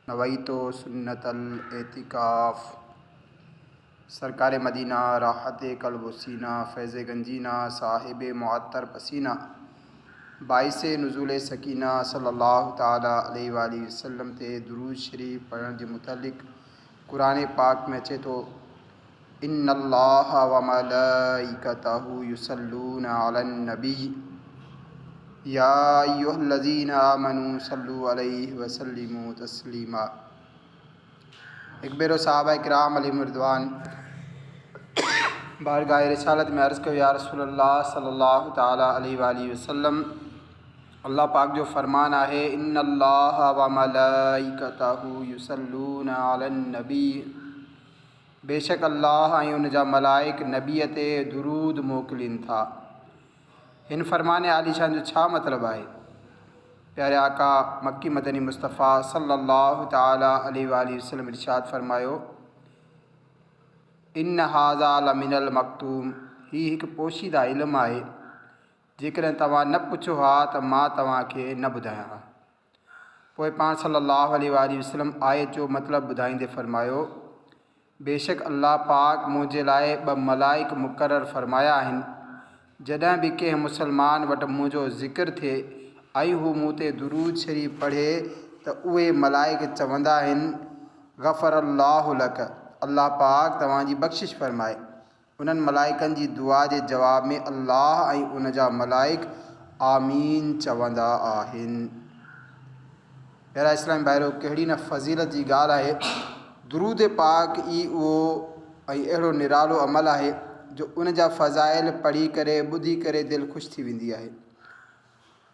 नवैतो सुन्नतल एतिकाफ़। सरकार मदीना राहत कल्ब सीना फैज़ गंजीना साहिब मुअत्तर पसीना बाइस नुज़ूल सकीना सल्लल्लाहु ताला अलैहि वसल्लम ते दुरूद शरीफ पढ़ण के मुतल्लिक़ कुरान पाक में अचे तो इन्नल्लाह व मलाइकतहु युसल्लूना अलन नबी या अय्युहल्लज़ीना आमनू सल्लु अलैहि वसल्लिमू तस्लीमा। एक बेरो सहाबा किराम अलैहिम रिदवान बारगाह रिसालत में अर्ज़ कयो, या रसूलल्लाह सल्लल्लाहु ताला अलैहि वसल्लम, अल्लाह पाक जो फ़रमान आहे, इन्नल्लाह व मलाइकतहु युसल्लूना अलन नबी, बेशक अल्लाह ऐं उन जा मलाइक नबीअ ते दुरूद मोकिलीनि था। हिन फ़रमान आलीशान जो छा मतिलबु आहे? प्यारे आका मक्की मदनी मुस्तफ़ा सल्लल्लाहु ताला अलैहि वसल्लम इरशाद फ़रमायो, इन हाज़ा लमिनल मकतूम, ही हिकु पोशीदा इल्मु आहे, जेकॾहिं तव्हां न पुछो हा त मां तव्हांखे न ॿुधायां हा। पोइ पाण सल्लल्लाहु अलैहि वसल्लम आयत जो मतिलबु ॿुधाईंदे फ़रमायो, बेशक अल्लाह पाक मुंहिंजे लाइ ॿ मलाइक मुक़ररु फ़रमाया आहिनि, जॾहिं बि कंहिं मुसलमान वटि मुंहिंजो ज़िक्र थिए ऐं हू मूं ते दुरूद शरीफ़ पढ़े त उहे मलाइक चवंदा आहिनि, ग़फ़रल्लाहु लक, अल्लाह पाक तव्हांजी बख़्शिश फ़रमाए। उन्हनि मलाइकनि जी दुआ जे जवाब में अल्लाह ऐं उन जा मलाइक आमीन चवंदा आहिनि। प्यारा इस्लामी भाइरो, कहिड़ी न फ़ज़ीलत जी ॻाल्हि आहे। दुरूद पाक ई उहो ऐं अहिड़ो निरालो अमल आहे जो उन जा फ़ज़ाइल पढ़ी करे ॿुधी करे दिलि ख़ुशि थी वेंदी आहे।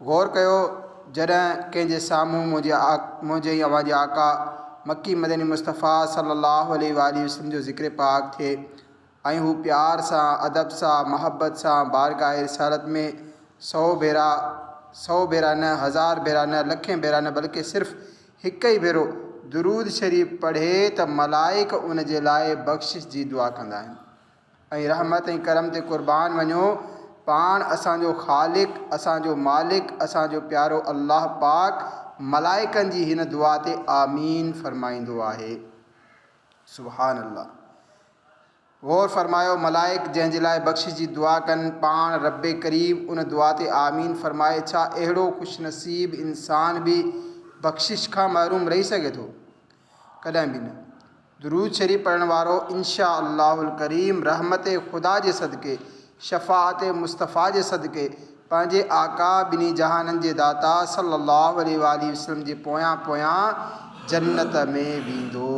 गौर कयो, जॾहिं कंहिंजे साम्हूं मुंहिंजे अव्हांजे आका मक्की मदनी मुस्तफ़ा सल्लल्लाहु अलैहि वसल्लम जो ज़िक्र पाक थिए ऐं हू प्यार सां, अदब सां, महबत सां बारगाह रिसालत में 100 भेरा न, 1000 भेरा न, लखें भेरा न, बल्कि सिर्फ़ु हिकु ई भेरो दुरूद शरीफ़ पढ़े त मलाइक उन जे लाइ बख़्शिश जी दुआ कंदा आहिनि। ऐं रहमत ऐं करम ते क़ुर्बान वञो, पाण असांजो ख़ालिक़, असांजो मालिक, असांजो प्यारो अल्लाह पाक मलाइकनि जी हिन दुआ ते आमीन फ़रमाईंदो आहे। सुभान अल्लाह। गौर फ़रमायो, मलाइक जंहिंजे लाइ बख़्शिश जी दुआ कनि, पाण रब करीम उन दुआ ते आमीन फ़रमाए। छा अहिड़ो ख़ुशनसीब इंसान बि बख़्शिश खां महरूम रही सघे थो? कॾहिं बि न। दुरूद शरीफ़ पढ़ण वारो इंशा अल्लाहुल करीम रहमत ख़ुदा जे सदक़े, शफ़ाअत मुस्तफ़ा जे सदक़े, पंहिंजे आका ॿिनी जहाननि जे दाता सल्लल्लाहु अलैहि वसल्लम जे पोयां जन्नत में वेंदो।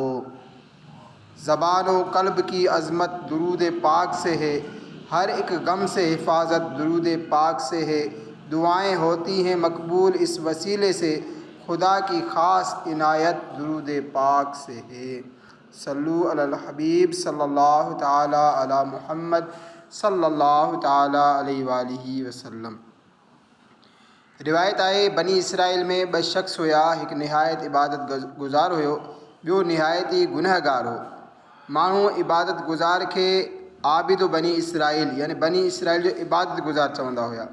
ज़बान व क़ल्ब की अज़मत दुरूद पाक से है, हर एक गम से हिफाजत दुरूद पाक से है, दुआएं होती हैं मकबूल इस वसीले से, खुदा की ख़ास इनायत दुरूद पाक से है। सल्लु अलल हबीब सल्लल्लाहु ताला अला मुहम्मद सल्लल्लाहु ताला अलैहि वसल्लम। रिवायत आहे, बनी इसराइल में 2 शख़्स हुया, हिकु निहायत इबादत गुज़ार हुयो, ॿियो निहायत ई गुनहगार हो। माण्हू इबादत गुज़ार खे आबिद बनी इसराइल यानी बनी इसराइल जो इबादत गुज़ार चवंदा हुया,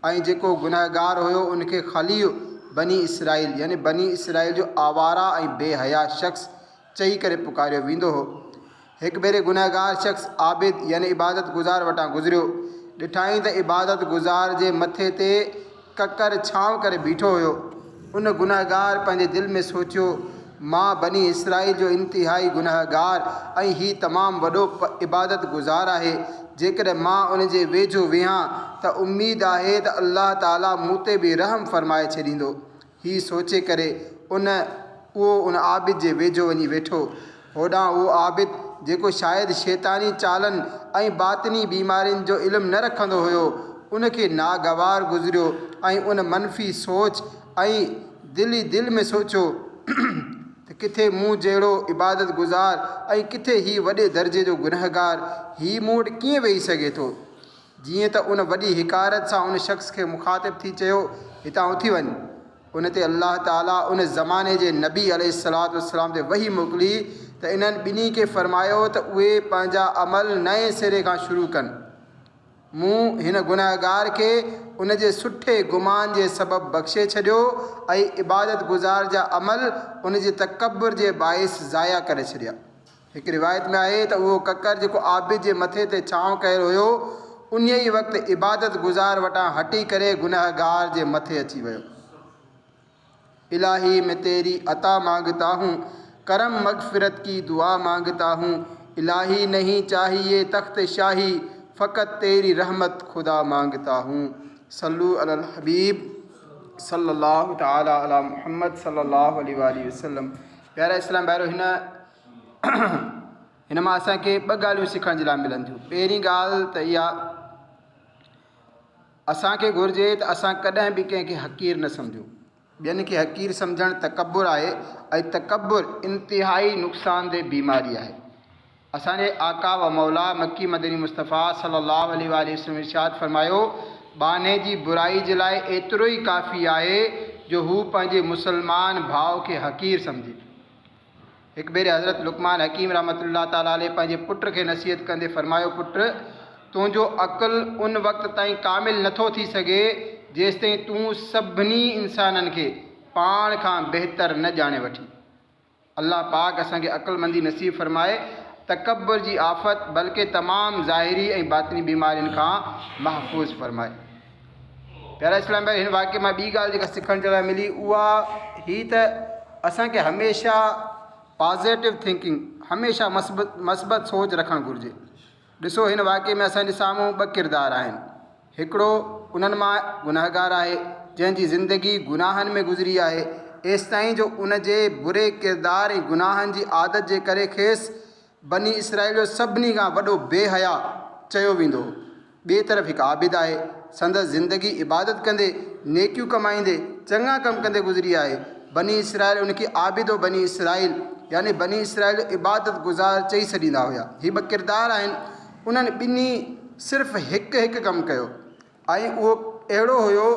ऐं जेको गुनहगार हुयो उनखे खली बनी इसराइल यानी बनी इसराइल जो आवारा ऐं बेहया शख़्स चई करे पुकारियो वेंदो हो। हिकु भेरे गुनहगार शख़्स आबिद यानी इबादत गुज़ार वटां गुज़रियो, ॾिठाई त इबादत गुज़ार जे मथे ते ककर छांव करे बीठो हुयो। उन गुनहगार पंहिंजे दिलि में सोचियो, मां बनी इसराइल जो इंतिहाई गुनहगार ऐं ही तमामु वॾो इबादत गुज़ार आहे, जेकॾहिं मां उन जे वेझो वेहां त उमेदु आहे त अल्लाह ताला मूं ते बि रहम फ़रमाए छॾींदो। ही सोचे करे उहो उन आबिद जे वेझो वञी वेठो। होॾां उहो आबिद जेको शायदि शैतानी चालनि ऐं बातिनी बीमारियुनि जो इल्मु न रखंदो हुयो, उनखे नागवार गुज़रियो ऐं उन मनफ़ी सोच ऐं दिलि में सोचियो त किथे मूं जहिड़ो इबादत गुज़ार ऐं किथे ही वॾे दर्जे जो गुनहगार ही मूं वटि कीअं वेही सघे थो। जीअं त उन वॾी हिकारत सां उन शख़्स खे मुखातिब थी चयो, हितां उथी वञ। उन ते अल्लाह ताला उन ज़माने जे नबी अलैहिस्सलातु वस्सलाम ते वही मोकिली त इन्हनि ॿिन्ही खे फ़रमायो त उहे पंहिंजा अमल नए सिरे खां शुरू कनि। मूं हिन गुनहगार खे उन जे सुठे गुमान जे सबबु बख़्शे छॾियो ऐं इबादत गुज़ार जा अमल उन जे तकब्बुर जे बाइस ज़ाया करे छॾिया। हिकु रिवायत में आहे त उहो ककर जेको आबिद जे मथे ते छांव कयल हुयो उन ई वक़्तु इबादत गुज़ार वटां हटी करे गुनहगार जे मथे अची वियो। इलाही मैं तेरी अता मांगता हूँ, करम मगफिरत की दुआ मांगता हूँ। इलाही नहीं चाहिए तख्त शाही, फ़कत तेरी रहमत खुदा मांगता हूँ। सल्लु अलल हबीब सल्लल्लाहु ताला अला मुहम्मद सल्लल्लाहु अलैहि वसल्लम। प्यारा इस्लाम भाइरो, हिन मां असांखे ॿ ॻाल्हियूं सिखण जे लाइ मिलनि थियूं। पहिरीं ॻाल्हि त इहा असांखे घुरिजे त असां कॾहिं बि कंहिंखे हक़ीर न सम्झूं। ॿियनि खे हक़ीर सम्झणु तकब्बुर आहे ऐं तकब्बुर इंतिहाई नुक़सानदेह बीमारी आहे। असांजे आका व मौला मक्की मदनी मुस्तफ़ा सल्लल्लाहु अलैहि वसल्लम इरशाद फरमायो, बाने जी बुराई जे लाइ एतिरो ई काफ़ी आहे जो हू पंहिंजे मुसलमान भाउ खे हक़ीर सम्झे। हिकु भेरे हज़रत लुक़मान हकीम रहमतुल्लाह ताला अलैह पंहिंजे पुट खे नसीहत कंदे फरमायो, पुट तुंहिंजो अक़ुलु उन वक़्त ताईं कामिल नथो थी सघे जेसिताईं तूं सभिनी इंसाननि खे पाण खां बहितर न ॼाणे वठी। अल्लाह पाक असांखे अक़ुलमंदी नसीब फरमाए, तकब्बुर जी आफ़त बल्कि तमामु ज़ाहिरी ऐं बातिनी बीमारियुनि खां महफ़ूज़ फरमाए। प्यारा इस्लाम भाई, हिन वाक़े मां ॿी ॻाल्हि जेका सिखण जे लाइ मिली उहा ही त असांखे हमेशह पॉज़िटिव थिंकिंग, हमेशह मस्बत सोच रखणु घुरिजे। ॾिसो, हिन वाक़े में असांजे साम्हूं ॿ किरदार आहिनि। हिकिड़ो उन्हनि मां गुनहगार आहे जंहिंजी ज़िंदगी गुनाहनि में गुज़री आहे। एसि ताईं जो उन जे बुरे किरदार ऐं गुनाहनि जी आदत जे करे खेसि बनी इसराइल जो सभिनी खां वॾो बेहया चयो वेंदो। ॿिए तरफ़ हिकु आबिद आहे, संदसि ज़िंदगी इबादत कंदे नेकियूं कमाईंदे चङा कमु कंदे गुज़री आहे। बनी इसराइल उनखे आबिदो बनी इसराइल यानी बनी इसराइल जो इबादत गुज़ार चई छॾींदा हुया। हीअ ॿ किरदार आहिनि। उन्हनि ॿिन्ही सिर्फ़ु हिकु कमु कयो ऐं उहो अहिड़ो हुयो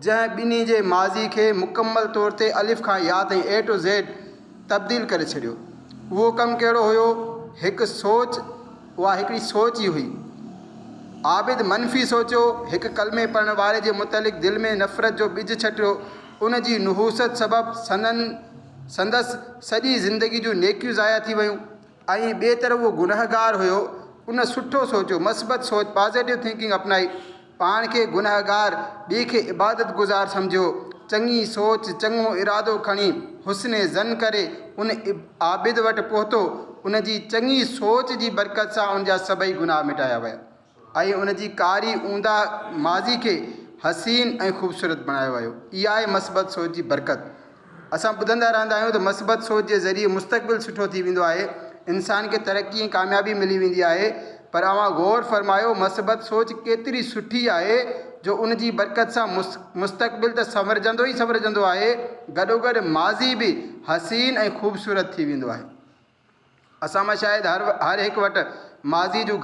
जंहिं ॿिन्ही जे माज़ी खे मुकमल तौर ते अलिफ़ खां या ताईं ए टू ज़ेड तब्दील करे छॾियो। उहो कमु कहिड़ो हुयो? हिकु सोच, उहा हिकिड़ी सोच ई हुई। आबिद मनफ़ी सोचियो, हिकु कलमे पढ़ण वारे जे मुतलिक़ दिलि में नफ़रत जो ॿिज छटियो। उन जी नुहूसत सबबु संदसि सॼी ज़िंदगी जूं नेकियूं ज़ाया थी वियूं। ऐं ॿिए तरफ़ उहो गुनहगार हुयो, उन सुठो सोचियो, मस्बत सोच, पॉज़िटिव थिंकिंग अपनाई, पाण खे गुनहगार, ॿिए खे इबादत गुज़ार सम्झियो। चङी सोच, चङो इरादो खणी हुस्ने ज़न करे उन आबिद वटि पहुतो। उन जी चङी सोच जी बरकत सां उन जा सभई गुनाह मिटाया विया ऐं उन जी कारी ऊंदा माज़ी खे हसीन ऐं ख़ूबसूरत बणायो वियो। इहा आहे मस्बत सोच जी बरकत। असां ॿुधंदा रहंदा आहियूं त मस्बत सोच जे ज़रिए मुस्तक़बिल सुठो थी वेंदो आहे, इंसान खे तरक़ी ऐं कामयाबी मिली वेंदी आहे। पर अवां गौर फरमायो, मस्बत सोच केतिरी सुठी आहे जो उन जी बरकत सां मुस्तक़बिल त संवरजंदो ई संवरजंदो आहे, गॾोगॾु माज़ी बि हसीन ऐं ख़ूबसूरत थी वेंदो आहे। असां मां शायदि हर हिकु वटि माज़ी जूं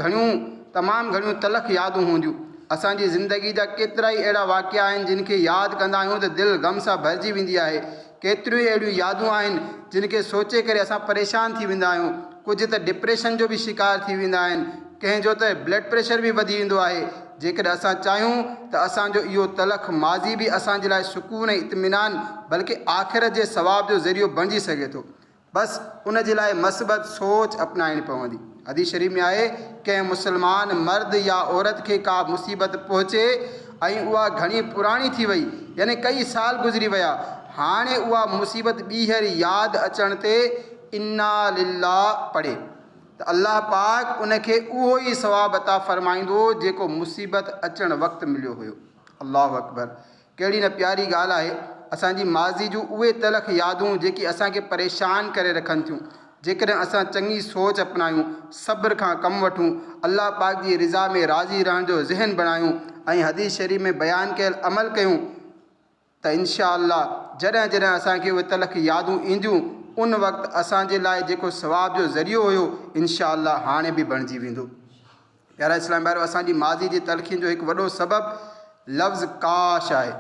तमामु घणियूं तलख़ यादूं हूंदियूं। असांजी ज़िंदगी जा केतिरा ई अहिड़ा वाक़िया आहिनि जिन खे यादि कंदा आहियूं त दिलि ग़म सां भरिजी वेंदी आहे। केतिरियूं ई अहिड़ियूं यादूं आहिनि जिन खे सोचे करे असां परेशान थी वेंदा आहियूं। कुझु त डिप्रेशन जो बि शिकार थी वेंदा आहिनि, कंहिंजो त ब्लड प्रेशर बि वधी वेंदो आहे। जेकॾहिं असां चाहियूं त असांजो इहो तलख़ माज़ी बि असांजे लाइ सुकून ऐं इत्मिनान बल्कि आख़िरत जे सवाब जो ज़रियो बणिजी सघे थो। बसि उन जे लाइ मस्बत सोच अपनाइणी पवंदी। हदीस शरीफ़ में आहे, कंहिं मुसलमान मर्द या औरत खे का मुसीबत पहुचे ऐं उहा घणी पुराणी थी वई, यानी कई साल गुज़री विया, हाणे उहा मुसीबत ॿीहर यादि अचण ते इन्ना लिल्लाह पढ़े त अल्लाह पाक उनखे उहो ई सवाब अता फ़रमाईंदो जेको मुसीबत अचणु वक़्तु मिलियो हुयो। अल्लाहु अकबर! कहिड़ी न प्यारी ॻाल्हि आहे। असांजी माज़ी जूं उहे तलख़ यादूं जेकी असांखे परेशान करे रखनि थियूं, जेकॾहिं असां चङी सोच अपनायूं, सब्र खां कमु वठूं, अल्लाह पाक जी रिज़ा में राज़ी रहण जो ज़हन बणायूं ऐं हदीस शरीफ़ में बयानु कयल अमल कयूं त इंशा अल्लाह जॾहिं जॾहिं असांखे उहे तलख़ यादूं ईंदियूं, उन वक़्तु असांजे लाइ जेको सवाब जो ज़रियो हुयो इंशा अल्लाह हाणे बि बणिजी वेंदो। प्यारा इस्लाम भाइरो, असांजी माज़ी जी तलख़ियुनि जो हिकु वॾो सबबु लफ़्ज़ काश आहे।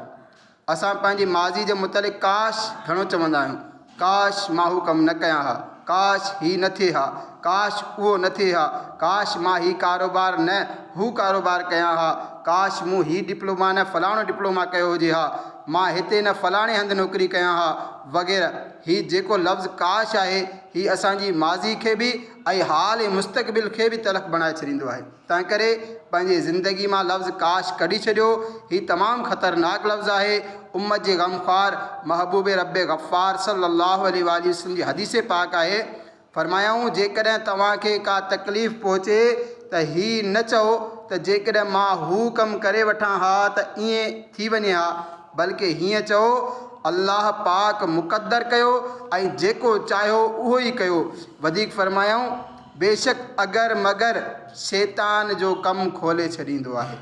असां पंहिंजी माज़ी जे मुतलिक़ काश घणो चवंदा आहियूं। काश मां हू कमु न कयां हा, काश ही न थिए हा, काश उहो न थिए हा, काश मां ही कारोबार न हू कारोबार कयां हा, काश मूं ही डिप्लोमा न फलाणो डिप्लोमा कयो हुजे हा, मां हिते न फलाणे हंधि नौकरी कयां हा वग़ैरह। ही जेको लफ़्ज़ काश आहे ही असांजी माज़ी खे बि ऐं हाल ऐं मुस्तक़बिल खे बि तलख़ बणाए छॾींदो आहे। तंहिं करे पंहिंजी ज़िंदगी मां लफ़्ज़ काश कढी छॾियो। ही तमामु ख़तरनाक लफ़्ज़ आहे। उम्मत जे ग़मख़्वार महबूब रब ग़फ़्फ़ार सल्लल्लाहु अलैहि वसल्लम जी हदीस पाक आहे, फ़रमायाऊं जेकॾहिं तव्हांखे का तकलीफ़ पहुचे त ही न चओ त जेकॾहिं मां हू कमु करे वठां हा त ईअं थी वञे हा, बल्कि हीअं चओ अल्लाह पाक मुक़दर कयो ऐं जेको चाहियो उहो ई कयो। वधीक फ़रमायाऊं बेशक अगर मगर शैतान जो कमु खोले छॾींदो आहे।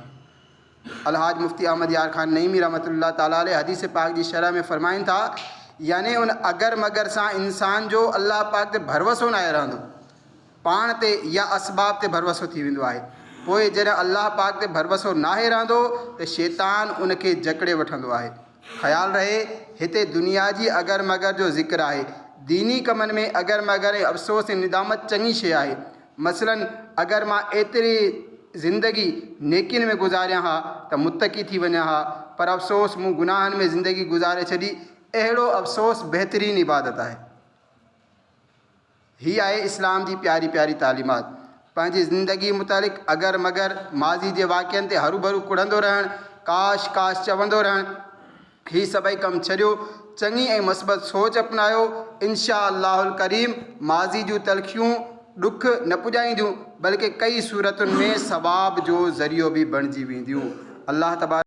अलहाज मुफ्ती अहमद यार ख़ान नईमी रहमतुल्लाह ताला अलैह हदीस पाक जी शरह में फ़रमाइनि था, यानी उन अगर मगर सां इंसान जो अल्लाह पाक ते भरवसो न रहंदो, पाण ते या असबाब ते भरवसो थी वेंदो आहे। पोइ जॾहिं अल्लाह पाक ते भरवसो नाहे रहंदो त शैतान उनखे जकड़े वठंदो आहे। ख़्यालु रहे हिते दुनिया जी अगर मगर जो ज़िक्र आहे, दीनी कमनि में अगर मगर ऐं अफ़सोस ऐं निदामत चङी शइ आहे। मसलन अगरि मां एतिरी ज़िंदगी नेकियुनि में गुज़ारियां हा त मुत्तक़ी थी वञा हा, पर अफ़सोस मूं गुनाहनि में ज़िंदगी गुज़ारे छॾी, अहिड़ो अफ़सोस बहितरीन इबादत आहे। ही आहे इस्लाम जी प्यारी प्यारी तालीमात। पंहिंजी ज़िंदगी मुतालिक़ अगर मगर माज़ी जे वाक़िअनि ते हरू भरू कुड़ंदो रहणु, काश काश चवंदो रहणु, ही सभई कमु छॾियो, चङी ऐं मस्बत सोच अपनायो। इंशा अल्लाहुल करीम माज़ी जूं तलख़ियूं ॾुख न पुॼाईंदियूं, बल्कि कई सूरतुनि में सवाब जो ज़रियो बि बणिजी वेंदियूं। अल्लाह तबारक